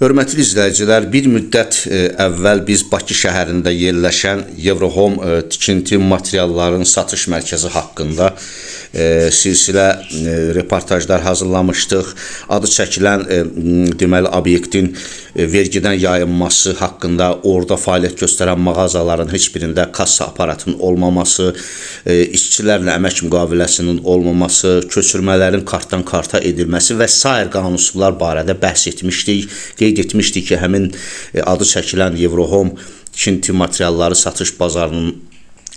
Hörmətli izləyicilər, bir müddət əvvəl biz Bakı şəhərində yerləşən Eurohome tikinti materiallarının satış mərkəzi haqqında silsilə reportajlar hazırlamışdıq. Adı çəkilən deməli obyektin vergidən yayınması haqqında, orada fəaliyyət göstərən mağazaların heç birində kassa aparatının olmaması, işçilərlə əmək müqaviləsinin olmaması, köçürmələrin kartdan karta edilməsi və sair qanunsuzlar barədə bəhs etmişdik. Qeyd etmişdik ki, həmin adı çəkilən Eurohome tikinti materialları satış bazarının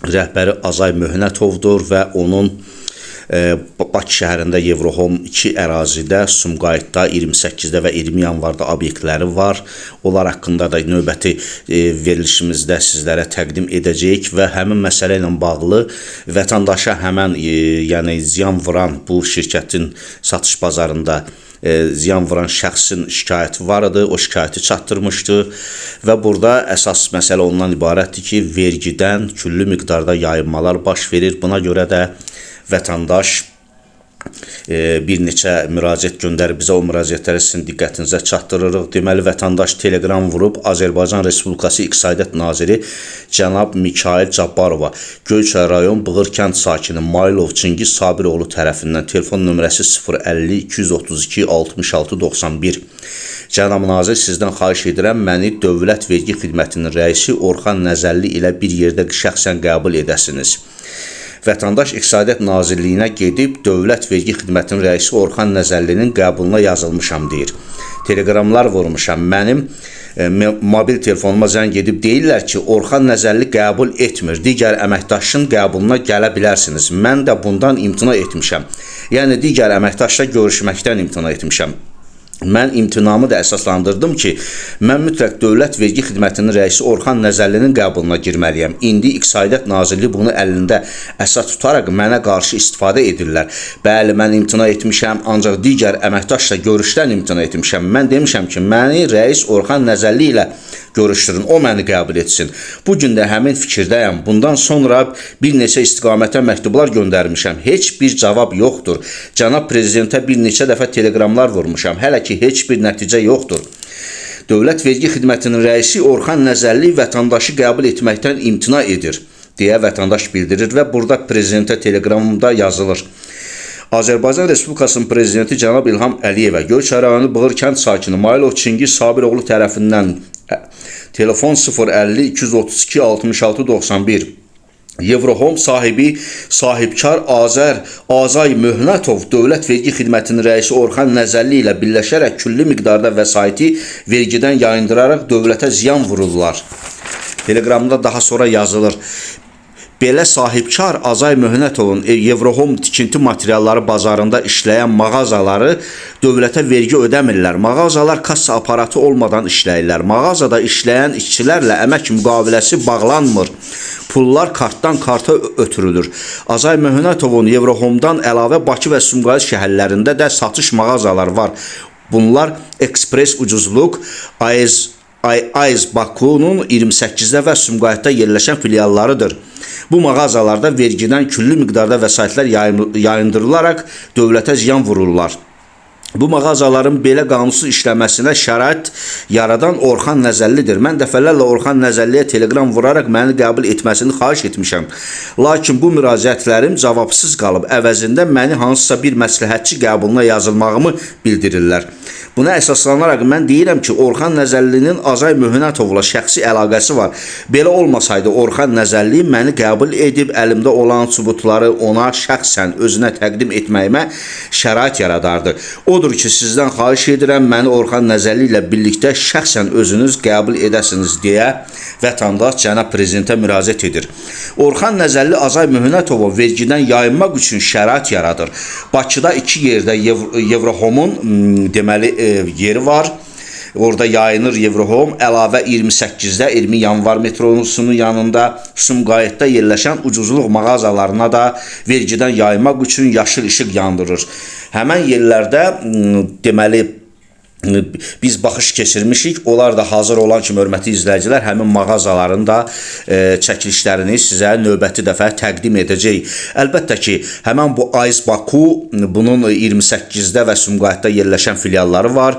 rəhbəri Azay Möhnətovdur və onun Bakı şəhərində Eurohome 2 ərazidə, Sumqayıtda 28-də və 20 yanvarda obyektləri var. Onlar haqqında da növbəti verilişimizdə sizlərə təqdim edəcəyik və həmin məsələ ilə bağlı vətəndaşa həmən yəni ziyan vuran bu şirkətin satış bazarında ziyan vuran şəxsin şikayəti var idi, o şikayəti çatdırmışdı və burada əsas məsələ ondan ibarətdir ki, vergidən küllü miqdarda yayınmalar baş verir. Buna görə də vətəndaş bir neçə müraciət göndərib bizə, o müraciətləri sizin diqqətinizə çatdırırıq. Deməli, vətəndaş telegram vurub Azərbaycan Respublikası İqtisadiyyat Naziri cənab Mikayıl Cabbarova, Göyçay rayon Bığır kənd sakini Maylov Çingiz Sabiroğlu tərəfindən telefon nömrəsi 050 232 66 91. Cənab Nazir, sizdən xahiş edirəm, məni Dövlət Vergi Xidmətinin rəisi Orxan Nəzərli ilə bir yerdə şəxsən qəbul edəsiniz. Vətəndaş İqtisadiyyat Nazirliyinə gedib Dövlət Vergi Xidmətinin rəisi Orxan Nəzərlinin qəbuluna yazılmışam deyir. Telegramlar vurmuşam. Mənim mobil telefonuma zəng edib deyirlər ki, Orxan Nəzərli qəbul etmir. Digər əməkdaşın qəbuluna gələ bilərsiniz. Mən də bundan imtina etmişəm. Yəni, digər əməkdaşla görüşməkdən imtina etmişəm. Mən imtinamı da əsaslandırdım ki, mən mütləq Dövlət Vergi Xidmətinin rəisi Orxan Nəzərlinin qəbuluna girməliyəm. İndi İqtisadiyyat Nazirliyi bunu əlində əsas tutaraq mənə qarşı istifadə edirlər. Bəli, mən imtina etmişəm, ancaq digər əməkdaşla görüşdən imtina etmişəm. Mən demişəm ki, məni rəis Orxan Nəzərli ilə görüşdürün, o məni qəbul etsin. Bugün də həmin fikirdəyəm. Bundan sonra bir neçə istiqamətə məktublar göndərmişəm. Heç bir cavab yoxdur. Cənab Prezidentə bir neçə dəfə telegramlar vurmuşam. Hələ ki, heç bir nəticə yoxdur. Dövlət Vergi Xidmətinin rəisi Orxan Nəzərli vətəndaşı qəbul etməkdən imtina edir, deyə vətəndaş bildirir və burada Prezidentə telegramda yazılır. Azərbaycan Respublikasının Prezidenti cənab İlham Əliyevə Göyçay rayonu Bığır kənd sakini Maylov Çingiz Sabiroğlu tərəfindən telefon 050 232 66 91 Eurohome sahibi sahibkar Azay Möhnətov Dövlət Vergi Xidmətinin rəisi Orxan Nəzərli ilə birləşərək küllü miqdarda vəsaiti vergidən yayındıraraq dövlətə ziyan vururlar. Telegramda daha sonra yazılır. Belə sahibkar Azay Möhnətovun Eurohome tikinti materialları bazarında işləyən mağazaları dövlətə vergi ödəmirlər. Mağazalar kassa aparatı olmadan işləyirlər. Mağazada işləyən işçilərlə əmək müqaviləsi bağlanmır. Pullar kartdan karta ötürülür. Azay Möhnətovun Eurohome'dan əlavə Bakı və Sumqayıt şəhərlərində də satış mağazalar var. Bunlar Ekspres Ucuzluq, Ayz Bakunun 28-də və Sumqayıtda yerləşən filiallarıdır. Bu mağazalarda vergidən küllü miqdarda vəsaitlər yayındırılaraq dövlətə ziyan vururlar. Bu mağazaların belə qanunsuz işləməsinə şərait yaradan Orxan Nəzərlidir. Mən dəfələrlə Orxan Nəzərliyə telegram vuraraq məni qəbul etməsini xahiş etmişəm. Lakin bu müraciətlərim cavabsız qalıb. Əvəzində məni hansısa bir məsləhətçi qəbuluna yazılmağımı bildirirlər. Buna əsaslanaraq mən deyirəm ki, Orxan Nəzərlinin Azay Möhnətovla şəxsi əlaqəsi var. Belə olmasaydı Orxan Nəzərli məni qəbul edib əlimdə olan sübutları ona şəxsən özünə təqdim etməyimə şərait yaradardı. Odur ki, sizdən xahiş edirəm, məni Orxan Nəzərli ilə birlikdə şəxsən özünüz qəbul edəsiniz deyə vətəndaş cənab Prezidentə müraciət edir. Orxan Nəzərli Azay Möhnətova vergidən yayınmaq üçün şərait yaradır. Bakıda 2 yerdə Eurohome'un deməli yeri var. Orada yayınır Eurohome, əlavə 28-də 20 yanvar metrosunun yanında Sumqayıtda yerləşən ucuzluq mağazalarına da vergidən yayınmaq üçün yaşıl işıq yandırır. Həmən yerlərdə deməli biz baxış keçirmişik. Onlar da hazır olan kimi hörmətli izləyicilər həmin mağazaların da çəkilişlərini sizə növbəti dəfə təqdim edəcək. Əlbəttə ki, həmən bu Ayz Baku bunun 28-də və Sumqayıtda yerləşən filialları var.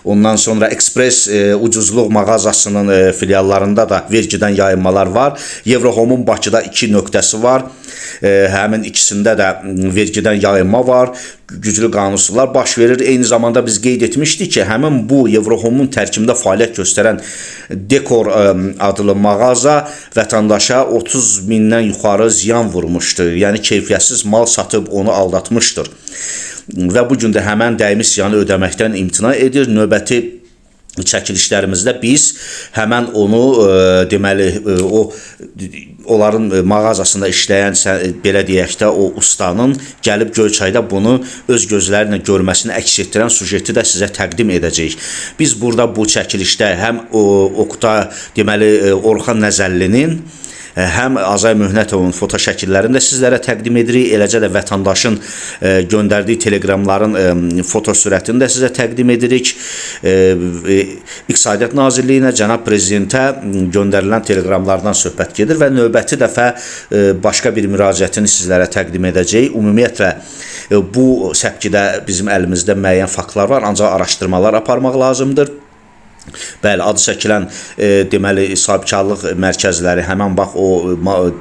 Ondan sonra Express ucuzluq mağazasının filiallarında da vergidən yayınmalar var. Eurohome'un Bakıda 2 nöqtəsi var. Həmin ikisində də vergidən yayınma var. Güclü qanunsuzluqlar baş verir. Eyni zamanda biz qeyd etmişdik ki, həmin bu Eurohome'un tərkibində fəaliyyət göstərən Dekor adlı mağaza vətəndaşa 30 mindən yuxarı ziyan vurmuşdur. Yəni keyfiyyətsiz mal satıb onu aldatmışdır. Və bu gün də həmən dəymiş ziyanı ödəməkdən imtina edir. Növbəti çəkilişlərimizdə biz həmən onu deməli onların mağazasında işləyən belə deyək də o ustanın gəlib Göyçayda bunu öz gözləri ilə görməsini əks etdirən sujeti də sizə təqdim edəcəyik. Biz burada bu çəkilişdə həm Oqta deməli Orxan Nəzəllinin həm Azay Möhnətovun foto şəkillərini də sizlərə təqdim edirik. Eləcə də vətəndaşın göndərdiyi teleqramların foto sürətini də sizə təqdim edirik. İqtisadiyyat Nazirliyinə, Cənab Prezidentə göndərilən teleqramlardan söhbət gedir və növbəti dəfə başqa bir müraciətini sizlərə təqdim edəcəyik. Ümumiyyətlə, bu səpkidə bizim əlimizdə müəyyən faktlar var, ancaq araşdırmalar aparmaq lazımdır. Bəli, adı çəkilən deməli sahibkarlıq mərkəzləri həmən bax o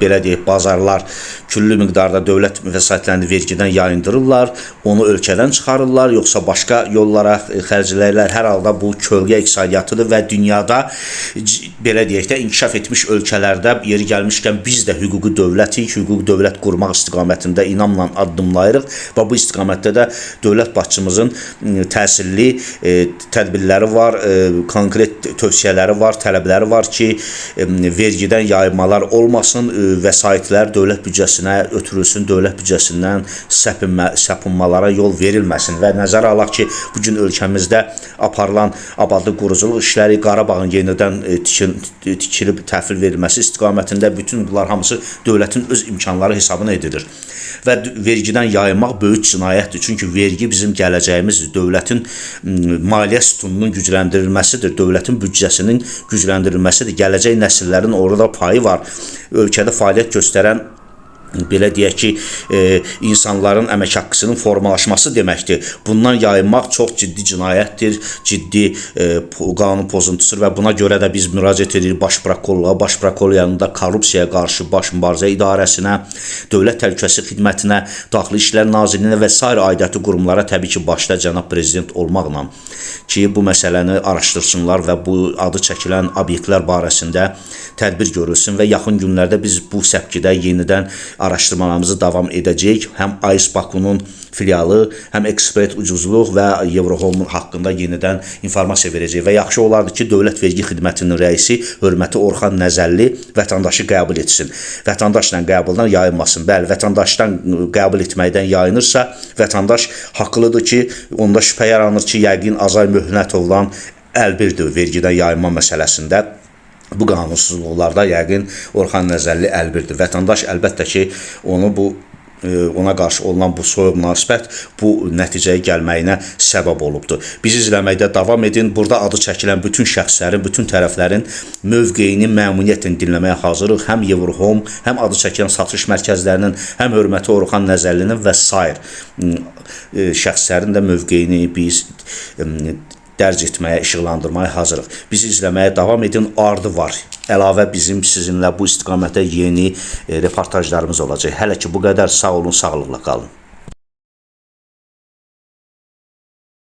belə deyək bazarlar küllü miqdarda dövlət vəsaitlərini vergidən yayındırırlar, onu ölkədən çıxarırlar, yoxsa başqa yollara xərcləyirlər. Hər halda bu kölgə iqtisadiyyatıdır və dünyada belə deyək də inkişaf etmiş ölkələrdə yeri gəlmişkən biz də hüquqi dövlətik, hüquqi dövlət qurmaq istiqamətində inamla addımlayırıq və bu istiqamətdə də dövlət başçımızın təsirli tədbirləri var, konkret tövsiyələri var, tələbləri var ki, vergidən yayınmalar olmasın, vəsaitlər dövlət büdcəsinə ötürülsün, dövlət büdcəsindən səpinmalara yol verilməsin və nəzərə alaq ki, bugün ölkəmizdə aparılan abadlıq quruculuq işləri, Qarabağın yenidən tikilib təhvil verilməsi istiqamətində bütün bunlar hamısı dövlətin öz imkanları hesabına edilir. Və vergidən yayınmaq böyük cinayətdir. Çünki vergi bizim gələcəyimizdir. Dövlətin maliyyə sütununun gücləndirilməsidir. Dövlətin büdcəsinin gücləndirilməsidir. Gələcək nəsillərin orada payı var. Ölkədə fəaliyyət göstərən belə deyək ki, insanların əmək haqqısının formalaşması deməkdir. Bundan yayınmaq çox ciddi cinayətdir, ciddi qanun pozuntusudur və buna görə də biz müraciət edirik Baş Prokurorluğa, Baş Prokuror yanında Korrupsiyaya qarşı Baş Mübarizə İdarəsinə, Dövlət Təhlükəsizlik Xidmətinə, Daxili İşlər Nazirliyinə və sair aidiyyatı qurumlara təbii ki, başda Cənab Prezident olmaqla ki, bu məsələni araşdırsınlar və bu adı çəkilən obyektlər barəsində tədbir görülsün və yaxın günlərdə biz bu səpkidə yenidən araşdırmalarımızı davam edəcəyik. Həm AIS Bakunun filialı, həm Express ucuzluq və Eurohome haqqında yenidən informasiya verəcək və yaxşı olardı ki, Dövlət Vergi Xidmətinin rəisi hörməti Orxan Nəzəlli vətəndaşı qəbul etsin. Vətəndaşla qəbuldan yayınmasın. Bəli, vətəndaşdan qəbul etməkdən yayınırsa, vətəndaş haqlıdır ki, onda şübhə yaranır ki, yəqin Azay Möhnətovla əlbirdir vergidən yayınma məsələsində. Bu qanunsuzluqlarda yəqin Orxan Nəzəlli əlbirdir. Vətəndaş əlbəttə ki, ona qarşı olunan bu soyuq münasibət bu nəticəyə gəlməyinə səbəb olubdur. Bizi izləməkdə davam edin. Burada adı çəkilən bütün şəxslərin, bütün tərəflərin mövqeyini məmnuniyyətlə dinləməyə hazırıq. Həm Eurohome, həm adı çəkilən satış mərkəzlərinin, həm hörməti Orxan Nəzəllinin və sair şəxslərin də mövqeyini biz dərc etməyə, işıqlandırmaya hazırıq. Bizi izləməyə davam edin, ardı var. Əlavə bizim sizinlə bu istiqamətdə yeni reportajlarımız olacaq. Hələ ki bu qədər, sağ olun, sağlıqla qalın.